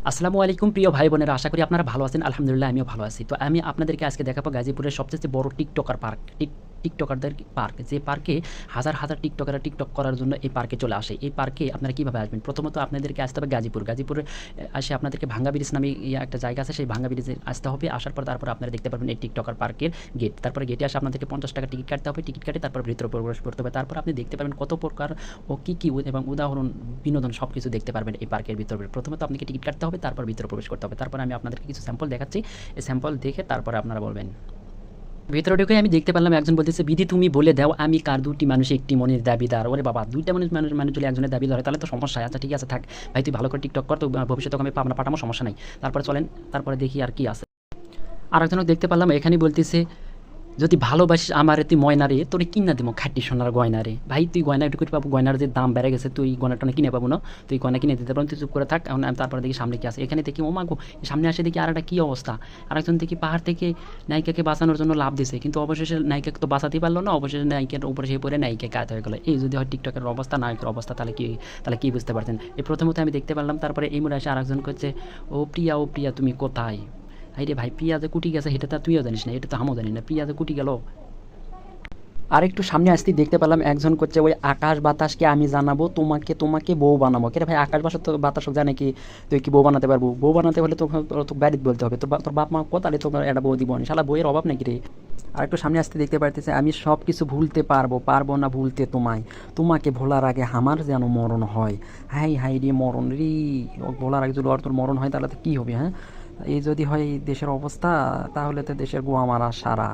আসসালামু আলাইকুম প্রিয় ভাই বোনেরা, আশা করি আপনারা ভালো আছেন। আলহামদুলিল্লাহ আমিও ভালো আছি। তো আমি আপনাদেরকে আজকে দেখাবো গাজীপুরের সবচেয়ে বড় টিকটকার পার্ক, টিকটকারদের পার্ক। যে পার্কে হাজার টিকটকাররা টিকটক করার জন্য এই পার্কে চলে আসে। এই পার্কে আপনারা কীভাবে আসবেন? প্রথমত আপনাদেরকে আসতে হবে গাজীপুরে আসে আপনাদেরকে ভাঙ্গা ব্রিজ নামে একটা জায়গা আছে, সেই ভাঙ্গা ব্রিজে আসতে হবে। আসার পর তারপর আপনারা দেখতে পারবেন এই টিকটকার পার্কের গেট। তারপরে গেটে আসে আপনাদেরকে 50 টাকা টিকিট কাটতে হবে। টিকিট কাটে তারপর ভিতরে প্রবেশ করতে হবে। তারপর আপনি দেখতে পারবেন কত প্রকার ও কী এবং উদাহরণ, বিনোদন সব কিছু দেখতে পারবেন এই পার্কের ভিতরে। প্রথমত আপনাকে টিকিট কাটতে হবে, তারপর ভিতরে প্রবেশ করতে হবে। তারপর আমি আপনাদেরকে কিছু স্যাম্পল দেখাচ্ছি। এই স্যাম্পল দেখে তারপরে আপনারা বলবেন। ভেতরে ঢুকে আমি দেখতে পারলাম একজন বলতেছে, বিধি তুমি বলে দাও আমি কার, দুটি মানুষ একটি মনের দাবিদার। ওরে বাবা, দুইটা মানুষ যদি একজনের দাবি ধরে তাহলে তো সমস্যা। আচ্ছা ঠিক আছে, থাক ভাই, তুই ভালো করে টিকটক কর, তো ভবিষ্যতে আমি পাঠাবো, সমস্যা নাই। তারপরে চলেন, তারপরে দেখি আর কি আছে। আরেকজনকে দেখতে পারলাম এখানেই বলতেছে, যদি ভালোবাসিস আমারে তুই ময়নারে তোরে কিনা দেবো খাঁটি সোনার গয়নারে। ভাই তুই গয়না একটু করে পাবো, গয়নার যে দাম বেড়ে গেছে, তুই গয়নাটা কিনে পাবো না, তুই গয়না কিনে দিতে পারবো, তুই চুপ করে থাক। এখন আমি তারপরে দেখি সামনে কি আছে। এখানে দেখি ও মাগো, সামনে আসে দেখি আর একটা কী অবস্থা। আরেকজন দেখি পাহাড় থেকে নায়িকাকে বাঁচানোর জন্য লাভ দিছে, কিন্তু অবশেষে নায়িকাকে তো বাঁচাতেই পারলো না। অবশেষে নায়িকার উপরে সে পরে নায়িকা কাজ হয়ে গেলো। এই যদি হয় টিকটকের অবস্থা, নায়কের অবস্থা, তাহলে কি বুঝতে পারছেন? এই প্রথমত আমি দেখতে পারলাম। তারপরে এই মোড়ে এসে আরেকজন করছে, ও প্রিয়া তুমি কোথায়? হাই রে ভাই, প্রিয়া যে কুটি গেছে সেটা তো তুইও জানিস না, এটা তো আমিও জানি না, প্রিয়া যে কুটি গেল। আর একটু সামনে আসতেই দেখতে পেলাম একজন করছে, ওই আকাশ বাতাসকে আমি জানাবো তোমাকে, তোমাকে বউ বানাবো। কে ভাই, আকাশ বাতাস জানে কি তুই কি বউ বানাতে পারবো? বউ বানাতে হলে তো বাড়িতে বলতে হবে, তোর বাপ মা কোথালে তোর একটা বউ দিব, শালা বইয়ের অভাব নাকি রে। আর একটু সামনে আসতে দেখতে পারতেছে, আমি সব কিছু ভুলতে পারবো না ভুলতে তোমায়, তোমাকে ভোলার আগে আমার যেন মরণ হয়। হাই হাই রে মরণ রে, ভোলার আগে যদি ওর তোর মরণ হয় তাহলে তো কী হবে? হ্যাঁ, এই যদি হয় এই দেশের অবস্থা, তাহলে তো দেশের গোয়া মারা সারা।